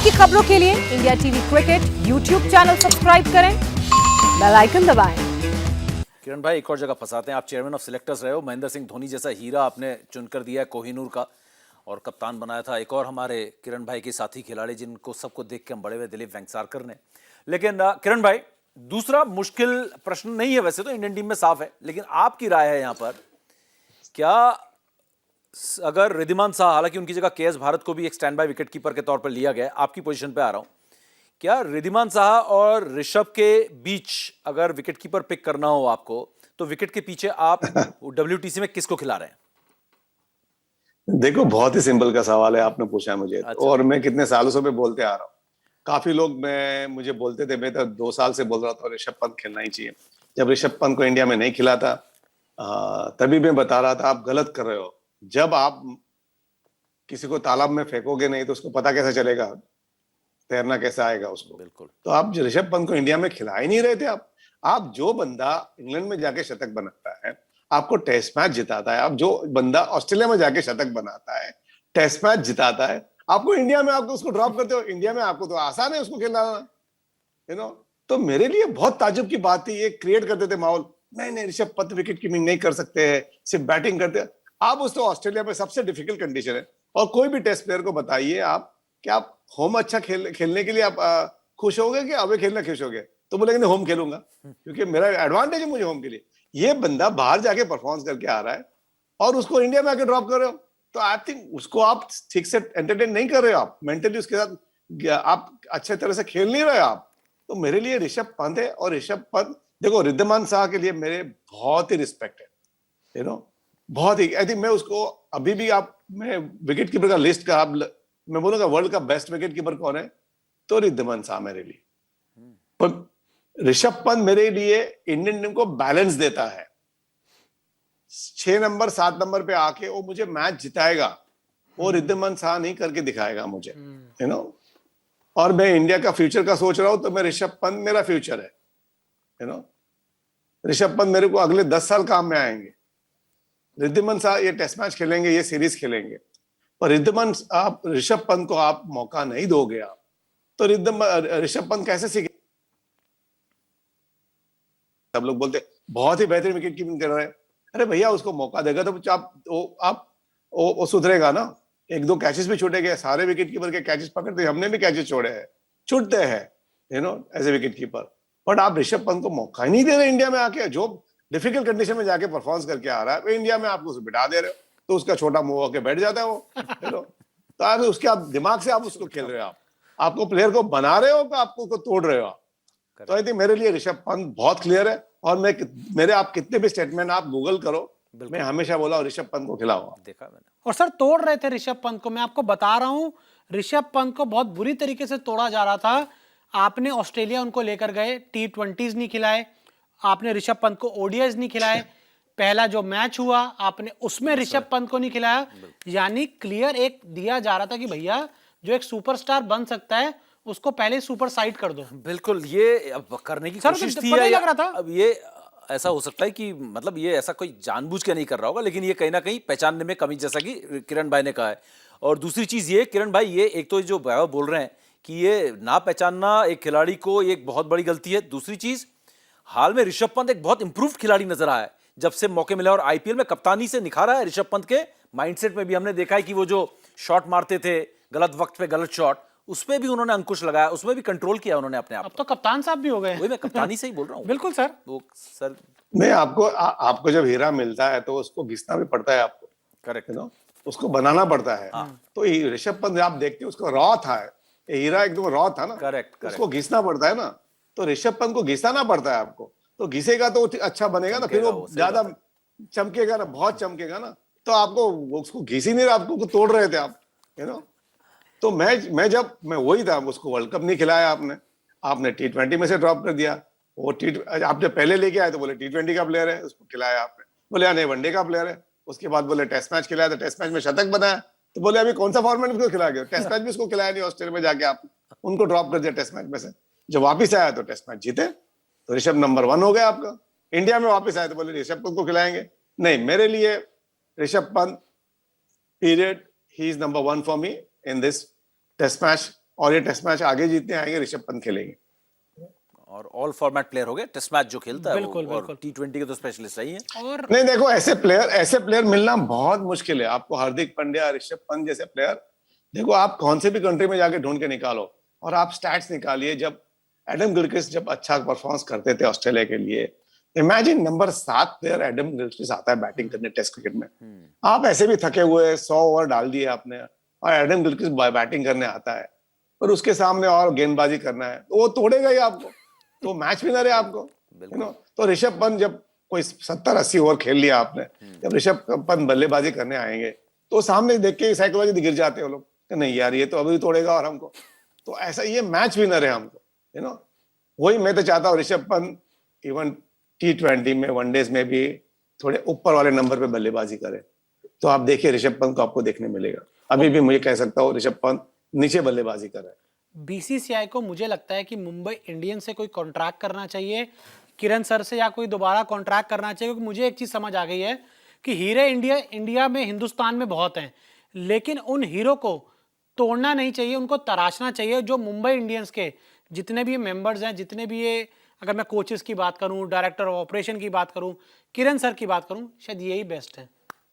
की खबरों के लिए India TV cricket YouTube channel subscribe करें, बेल आइकन दबाएं। किरण भाई, एक और जगह फंसाते हैं। आप चेयरमैन ऑफ सिलेक्टर्स रहे हो, महेंद्र सिंह धोनी जैसा हीरा आपने चुनकर दिया है कोहिनूर का, और कप्तान बनाया था एक और हमारे किरण भाई के साथी खिलाड़ी जिनको सबको देख के हम बड़े हुए, दिलीप वेंगसारकर ने। लेकिन किरण भाई, दूसरा मुश्किल प्रश्न नहीं है, वैसे तो इंडियन टीम में साफ है, लेकिन आपकी राय है यहाँ पर, क्या अगर रिद्धिमान साहा, हालांकि उनकी जगह केएस भारत को भी एक स्टैंड बाय विकेट कीपर के तौर पर लिया गया, आपकी पोजीशन पे आ रहा हूं, क्या रिद्धिमान साहा और ऋषभ के बीच अगर विकेट कीपर पिक करना हो आपको, तो विकेट के पीछे आप डब्ल्यूटीसी में किसको खिला रहे हैं? देखो, बहुत ही सिंपल का सवाल है आपने पूछा है मुझे। अच्छा। और मैं कितने सालों से मैं बोलते आ रहा हूँ। काफी लोग मुझे बोलते थे, मैं तो 2 साल से बोल रहा था ऋषभ पंत खेलना ही चाहिए। जब ऋषभ पंत को इंडिया में नहीं खिला था, तभी मैं बता रहा था आप गलत कर रहे हो। जब आप किसी को तालाब में फेंकोगे नहीं तो उसको पता कैसे चलेगा, तैरना कैसे आएगा उसको। बिल्कुल। तो आप ऋषभ पंत को इंडिया में खिला ही नहीं रहे थे। आप जो बंदा इंग्लैंड में जाके शतक बनाता है, आपको टेस्ट मैच जिताता है, आप जो बंदा ऑस्ट्रेलिया में जाके शतक बनाता है, टेस्ट मैच जिताता है, आपको इंडिया में आपको उसको ड्रॉप करते हो। इंडिया में आपको तो आसान है उसको खिलाना, तो मेरे लिए बहुत ताज्जुब की बात थी। ये क्रिएट करते थे माहौल, नहीं ऋषभ पंत विकेट कीपिंग नहीं कर सकते हैं, सिर्फ बैटिंग करते हैं। आप उस तो ऑस्ट्रेलिया में सबसे डिफिकल्ट कंडीशन है, और कोई भी टेस्ट प्लेयर को बताइए आप कि आप होम अच्छा खेलने के लिए आप खुश हो गए कि अवे खेलना खुश हो गए, तो बोलेंगे नहीं होम खेलूंगा क्योंकि मेरा एडवांटेज है मुझे होम के लिए। ये बंदा बाहर जाके परफॉर्म करके आ रहा है और उसको इंडिया में आके ड्रॉप कर रहे हो, तो आई थिंक उसको आप ठीक से एंटरटेन नहीं कर रहे हो। आप मेंटली उसके साथ आप अच्छे तरह से खेल नहीं रहे हो आप। तो मेरे लिए ऋषभ पंत है, और ऋषभ पंत, देखो रिद्धिमान साहा के लिए मेरे बहुत ही रिस्पेक्ट है, बहुत ही। आई थिंक मैं उसको अभी भी मैं विकेट कीपर का लिस्ट का मैं बोलूंगा वर्ल्ड का बेस्ट विकेट कीपर कौन है, तो रिद्धिमान साहा मेरे लिए। पर ऋषभ पंत मेरे लिए इंडियन टीम को बैलेंस देता है। 6 नंबर 7 नंबर पे आके वो मुझे मैच जिताएगा, वो रिद्धिमान साहा नहीं करके दिखाएगा मुझे, और मैं इंडिया का फ्यूचर का सोच रहा हूं, तो मैं ऋषभ पंत मेरा फ्यूचर है, ऋषभ पंत मेरे को अगले 10 साल काम में आएंगे। रिद्धिमान साहा ये टेस्ट मैच खेलेंगे, ये सीरीज खेलेंगे, पर आप ऋषभ पंत को आप मौका नहीं दोगे आप, तो ऋषभ पंत कैसे सीखे? सब लोग बोलते बहुत ही बेहतरीन विकेट कीपिंग कर रहे हैं। अरे भैया, उसको मौका देगा तो वो सुधरेगा ना। 1-2 कैचेस भी छूटे गए, सारे विकेट कीपर के कैचेस पकड़ते, हमने भी कैचेस छोड़े हैं, छूटते हैं as a wicket keeper. But आप ऋषभ पंत को मौका ही नहीं दे रहे इंडिया में आके, जो डिफिकल्ट कंडीशन में जाके परफॉर्म करके आ रहा है, इंडिया में आपको उसे बिठा दे रहे हो, तो उसका छोटा मुंह होकर बैठ जाता है वो, तो आप उसके आप दिमाग से आप उसको खेल रहे हो, आपको प्लेयर को बना रहे हो, आपको तोड़ रहे हो आप। तो आई थिंक मेरे लिए ऋषभ पंत बहुत क्लियर है, और मेरे आप कितने भी स्टेटमेंट आप गूगल करो, मैं हमेशा बोला ऋषभ पंत को खिलाऊंगा। देखा मैंने। और सर तोड़ रहे थे ऋषभ पंत को, मैं आपको बता रहा हूं, ऋषभ पंत को बहुत बुरी तरीके से तोड़ा जा रहा था। आपने ऑस्ट्रेलिया उनको लेकर गए, T20s नहीं खिलाए, आपने ऋषभ पंत को ODIs नहीं खिलाए, पहला जो मैच हुआ आपने उसमें ऋषभ पंत को नहीं खिलाया। यानी क्लियर एक दिया जा रहा था कि भैया जो एक सुपरस्टार बन सकता है उसको पहले सुपर साइड कर दो। बिल्कुल, ये अब करने की कोशिश थी, लग रहा था। अब ये ऐसा हो सकता है कि मतलब ये ऐसा कोई जानबूझ के नहीं कर रहा होगा, लेकिन ये कहीं ना कहीं पहचानने में कमी, जैसा कि किरण भाई ने कहा है। और दूसरी चीज ये किरण भाई, ये एक तो जो बोल रहे हैं कि ये ना पहचानना एक खिलाड़ी को एक बहुत बड़ी गलती है। दूसरी चीज, हाल में ऋषभ पंत एक बहुत इंप्रूव्ड खिलाड़ी नजर आया है जब से मौके मिले, और आईपीएल में कप्तानी से निखारा है ऋषभ पंत के माइंडसेट में भी हमने देखा है कि वो जो शॉट मारते थे गलत वक्त पे गलत शॉट, उस पे भी उन्होंने अंकुश लगाया, उसमें भी कंट्रोल किया उन्होंने अपने आप। अब तो कप्तान साहब भी हो गए। वही मैं कप्तानी से ही बोल रहा हूँ। बिल्कुल सर। वो सर नहीं, आपको जब हीरा मिलता है तो उसको घिसना भी पड़ता है आपको, करेक्ट, उसको बनाना पड़ता है। तो ऋषभ पंत आप देखते हो उसको रॉ था, हीरा एकदम रॉ था ना, करेक्ट, उसको घिसना पड़ता है ना, तो ऋषभ पंत को घिसाना पड़ता है आपको, तो घिसेगा तो अच्छा बनेगा ना, फिर वो ज्यादा चमकेगा ना, बहुत चमकेगा ना। तो आपको उसको घिस ही नहीं रहा, आपको तोड़ रहे थे आप, तो मैं वही था, उसको वर्ल्ड कप नहीं खिलाया आपने T20 में से ड्रॉप कर दिया। वो आपने पहले लेके आए तो बोले T20 का प्लेयर है, उसको खिलाया आपने, बोले नहीं वनडे का प्लेयर है, उसके बाद बोले टेस्ट मैच खिलाया, तो टेस्ट मैच में शतक बनाया, तो बोले अभी कौन सा फॉर्मेट उसको खिलाया गया, टेस्ट मैच भी उसको खिलाया नहीं, ऑस्ट्रेलिया में जाके आप उनको ड्रॉप कर दिया टेस्ट मैच में से। जब वापिस आया तो टेस्ट मैच जीते, तो ऋषभ नंबर 1 हो गया आपका। इंडिया में वापिस आए तो बोले ऋषभ पंत को खिलाएंगे, नहीं, मेरे लिए Rishabh Pant period, he is number 1 for me in this test match और ये टेस्ट मैच आगे जीतने आएंगे, ऋषभ पंत खेलेंगे। और ऑल फॉर्मेट प्लेयर हो गए, टेस्ट मैच जो खेलता है बिल्कुल, वो, और बिल्कुल। T20 के तो स्पेशलिस्ट रही हैं। और नहीं देखो, ऐसे प्लेयर मिलना बहुत मुश्किल है। आपको हार्दिक पांड्या, ऋषभ पंत जैसे प्लेयर, देखो आप कौन से भी कंट्री में जाके ढूंढ के निकालो, और आप स्टैट्स निकालिए। जब एडम गिलक्रिस्ट जब अच्छा परफॉर्मेंस करते थे ऑस्ट्रेलिया के लिए, imagine number 7 player Adam Gilchrist आता है बैटिंग करने टेस्ट क्रिकेट में। आप ऐसे भी थके हुए 100 ओवर डाल दिए आपने, और एडम गिलक्रिस्ट बैटिंग करने आता है, और उसके सामने और गेंदबाजी करना है, तो वो तोड़ेगा ही आपको, तो मैच विनर है आपको, यू नो। तो ऋषभ पंत जब कोई 70-80 ओवर खेल लिया आपने, जब ऋषभ पंत बल्लेबाजी करने आएंगे, तो सामने देख के साइकोलॉजी गिर जाते हैं वो लोग, नहीं यार ये तो अभी तोड़ेगा और हमको, तो ऐसा ये मैच विनर है हमको, यू नो। वही मैं तो चाहता हूँ ऋषभ पंत इवन T20 में, वनडेज में भी थोड़े ऊपर वाले नंबर पे बल्लेबाजी करे, तो आप देखिए ऋषभ पंत को आपको देखने मिलेगा। अभी भी मुझे कह सकता हूँ ऋषभ पंत नीचे बल्लेबाजी कर रहा है। बीसीसीआई को मुझे लगता है कि मुंबई इंडियंस से कोई कॉन्ट्रैक्ट करना चाहिए, किरण सर से, या कोई दोबारा कॉन्ट्रैक्ट करना चाहिए, क्योंकि मुझे एक चीज समझ आ गई है कि हीरे इंडिया में, हिंदुस्तान में बहुत हैं, लेकिन उन हीरो को तोड़ना नहीं चाहिए, उनको तराशना चाहिए। जो मुंबई इंडियंस के जितने भी मेंबर्स हैं, जितने भी ये, अगर मैं कोचेस की बात करूं, डायरेक्टर ऑफ ऑपरेशन की बात करूं, किरण सर की बात करूं, शायद यही बेस्ट है।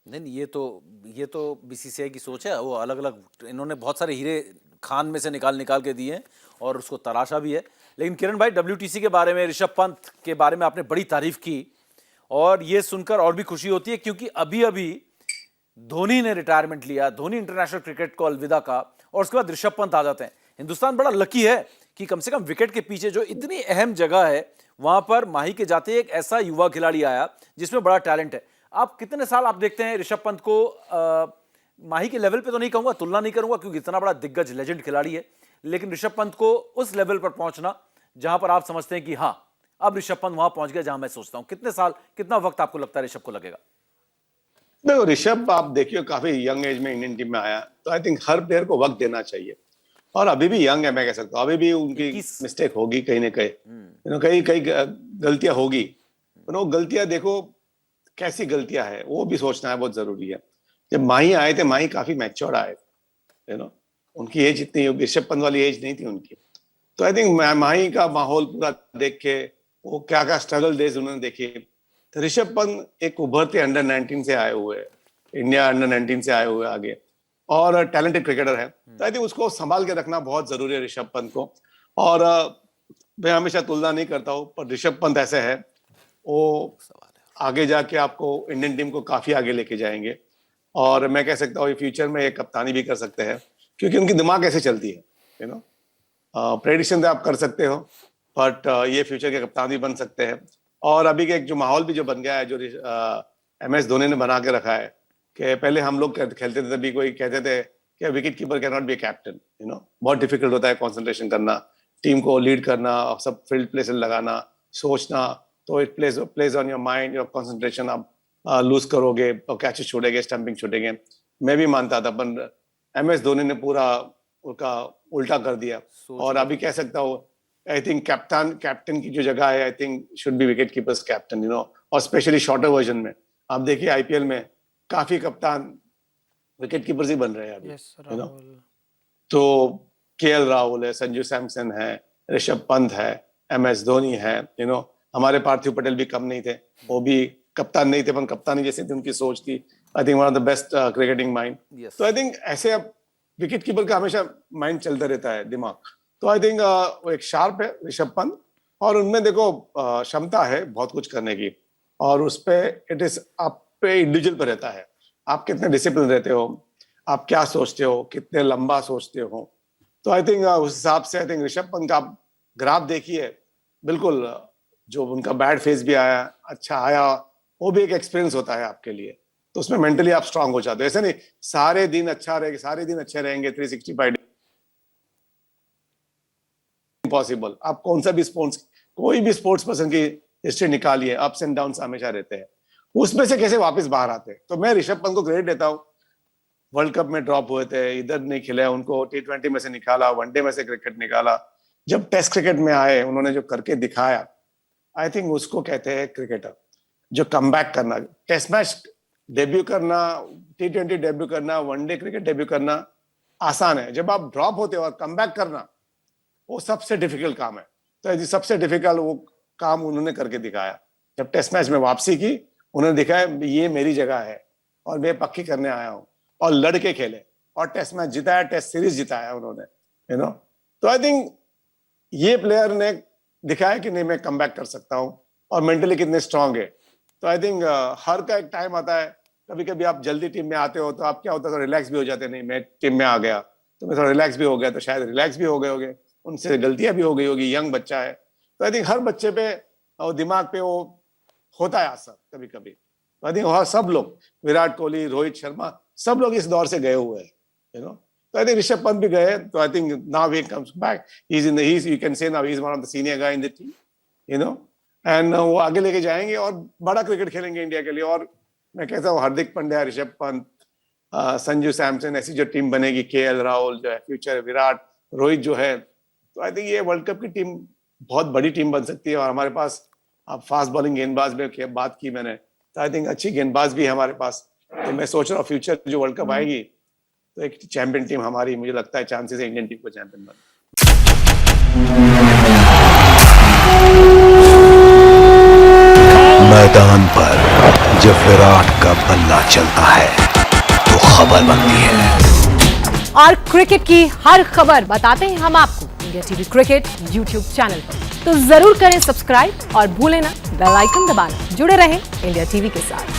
नहीं, ये तो बीसीसीआई की सोच है। वो अलग अलग, इन्होंने बहुत सारे हीरे खान में से निकाल के दिए हैं और उसको तराशा भी है। लेकिन किरण भाई, WTC के बारे में, ऋषभ पंत के बारे में आपने बड़ी तारीफ की, और ये सुनकर और भी खुशी होती है, क्योंकि अभी अभी धोनी ने रिटायरमेंट लिया, धोनी इंटरनेशनल क्रिकेट को अलविदा कहा, और उसके बाद ऋषभ पंत आ जाते हैं। हिंदुस्तान बड़ा लकी है कि कम से कम विकेट के पीछे जो इतनी अहम जगह है, वहां पर माही के जाते एक ऐसा युवा खिलाड़ी आया जिसमें बड़ा टैलेंट है। आप कितने साल आप देखते हैं ऋषभ पंत को? माही के लेवल पे तो नहीं कहूंगा, तुलना नहीं करूंगा, क्योंकि इतना बड़ा दिग्गज लेजेंड खिलाड़ी है, लेकिन ऋषभ पंत को उस लेवल पर पहुंचना जहां पर आप समझते हैं कि हाँ, अब ऋषभ पंत वहां पहुंच गया जहां मैं सोचता हूं, कितने साल, कितना वक्त आपको लगता है ऋषभ को लगेगा? देखो ऋषभ, आप देखिए काफी यंग एज में इंडियन टीम में आया, तो आई थिंक हर प्लेयर को वक्त देना चाहिए, और अभी भी यंग है, मैं कह सकता हूँ, अभी भी उनकी मिस्टेक होगी कहीं ना कहीं, कहीं कहीं गलतियां होगी, वो गलतियां देखो कैसी गलतियां है, वो भी सोचना है, बहुत जरूरी है। जब माही आए थे, माही काफी मैच्योर्ड आए, यू नो, उनकी एज इतनी, ऋषभ पंत वाली एज नहीं थी उनकी, तो आई थिंक माही का माहौल पूरा देख के, वो क्या क्या स्ट्रगल डेज उन्होंने देखे। तो ऋषभ पंत एक उभरते अंडर 19 से आए हुए, इंडिया अंडर 19 से आए हुए आगे, और टैलेंटेड क्रिकेटर है, तो आई थिंक उसको संभाल के रखना बहुत जरूरी है ऋषभ पंत को। और मैं हमेशा तुलना नहीं करता हूँ, पर ऋषभ पंत ऐसे है, वो आगे जाके आपको इंडियन टीम को काफी आगे लेके जाएंगे, और मैं कह सकता हूँ फ्यूचर में एक कप्तानी भी कर सकते हैं, क्योंकि उनकी दिमाग ऐसे चलती है, यू नो। प्रेडिक्शन आप कर सकते हो, बट ये फ्यूचर के कप्तान भी बन सकते हैं। और अभी के एक जो माहौल भी जो बन गया है, जो MS धोनी ने बना के रखा है, कि पहले हम लोग खेलते थे तभी कोई कहते थे कि wicket keeper can not be captain, you know, बहुत डिफिकल्ट होता है कंसंट्रेशन करना, टीम को लीड करना, सब फील्ड प्लेस लगाना, सोचना, तो it plays on your mind, your concentration, आप लूज करोगे और कैचेस छूटेंगे, स्टंपिंग छूटेंगे। मैं भी मानता था, पर MS धोनी ने पूरा उनका उल्टा कर दिया, और अभी कह सकता हूँ आई थिंक कैप्टन की जो जगह है, I think should be wicket keepers captain, you know, और स्पेशली शॉर्टर वर्जन में आप देखिए IPL में काफी कप्तान विकेट कीपर्स ही बन रहे हैं अभी, यू नो। तो KL राहुल है, संजू सैमसन है, ऋषभ पंत है, MS धोनी है, यू नो, हमारे पार्थिव पटेल भी कम नहीं थे, वो भी कप्तान नहीं थे, पर कप्तानी जैसी थी उनकी सोच थी, I think one of the best cricketing mind. तो आई थिंक ऐसे अब विकेट कीपर का हमेशा माइंड चलता रहता है, दिमाग, तो आई थिंक वो एक शार्प है ऋषभ पंत, और उनमें देखो क्षमता है बहुत कुछ करने की, और उस पे इट इज आप पे इंडिविजुअल पर रहता है, आप कितने डिसिप्लिन रहते हो, आप क्या सोचते हो, कितने लंबा सोचते हो। तो आई थिंक उस हिसाब से आई थिंक ऋषभ पंत का ग्राफ देखिए, बिल्कुल जो उनका बैड फेज भी आया, अच्छा आया, वो भी एक एक्सपीरियंस होता है आपके लिए, तो उसमें मेंटली आप स्ट्रांग हो जाते हो। ऐसे नहीं सारे दिन अच्छा रहेंगे, सारे दिन अच्छे रहेंगे 365 इम्पॉसिबल। आप कौन सा भी स्पोर्ट्स, कोई भी स्पोर्ट्स पर्सन की हिस्ट्री निकालिए, अप्स एंड डाउन्स हमेशा रहते हैं, उसमें से कैसे वापस बाहर आते हैं। तो मैं ऋषभ पंत को क्रेडिट देता हूँ, वर्ल्ड कप में ड्रॉप हुए थे, इधर नहीं खेले, उनको T20 में से निकाला, वनडे में से क्रिकेट निकाला, जब टेस्ट क्रिकेट में आए उन्होंने जो करके दिखाया, आई थिंक उसको कहते हैं क्रिकेटर। जो कमबैक करना, टेस्ट मैच डेब्यू करना, T20 डेब्यू करना, वनडे क्रिकेट डेब्यू करना, आसान है, जब आप ड्रॉप होते हो और कम बैक करना वो सबसे डिफिकल्ट काम है। तो ये सबसे डिफिकल्ट वो काम उन्होंने करके दिखाया। जब टेस्ट मैच में वापसी की, उन्होंने दिखाया ये मेरी जगह है और मैं पक्की करने आया हूँ, और लड़के खेले और टेस्ट मैच जिताया, टेस्ट सीरीज जिताया उन्होंने, यू नो। तो आई थिंक ये प्लेयर ने दिखाया कि नहीं मैं कम बैक कर सकता हूँ और मेंटली कितने स्ट्रांग है। तो आई थिंक हर का एक टाइम आता है, कभी कभी आप जल्दी टीम में आते हो तो आप क्या होता है, तो रिलैक्स भी हो जाते हैं, नहीं मैं टीम में आ गया तो मैं थोड़ा रिलैक्स भी हो गया, तो शायद रिलैक्स भी हो गए होंगे, उनसे गलतियां भी हो गई होगी, यंग बच्चा है। तो आई थिंक हर बच्चे पे और दिमाग पे वो होता है असर कभी कभी। तो आई थिंक सब लोग, विराट कोहली, रोहित शर्मा, सब लोग इस दौर से गए हुए हैं, यू नो। तो आई थिंक ऋषभ पंत भी गए, तो I think now he comes back, he is in the, you can say now he is one of the senior guy in the team, you know. And वो आगे लेके जाएंगे और बड़ा क्रिकेट खेलेंगे इंडिया के लिए। और मैं कहता हूँ हार्दिक पांड्या, ऋषभ पंत, संजू सैमसन, ऐसी जो टीम बनेगी, केएल राहुल जो है फ्यूचर, विराट, रोहित जो है, तो आई थिंक ये वर्ल्ड कप की टीम बहुत बड़ी टीम बन सकती है। और हमारे पास अब फास्ट बॉलिंग गेंदबाज में बात की मैंने, तो आई थिंक अच्छी गेंदबाज भी है हमारे पास। तो मैं सोच रहा हूँ फ्यूचर जो वर्ल्ड कप आएगी तो एक चैंपियन टीम हमारी, मुझे लगता है चांसेस है इंडियन टीम को चैंपियन बनने। मैदान पर जब विराट का बल्ला चलता है तो खबर बनती है, और क्रिकेट की हर खबर बताते हैं हम आपको India TV cricket YouTube channel पर। तो जरूर करें सब्सक्राइब और भूलें ना बेल आइकन दबाना। जुड़े रहें इंडिया टीवी के साथ।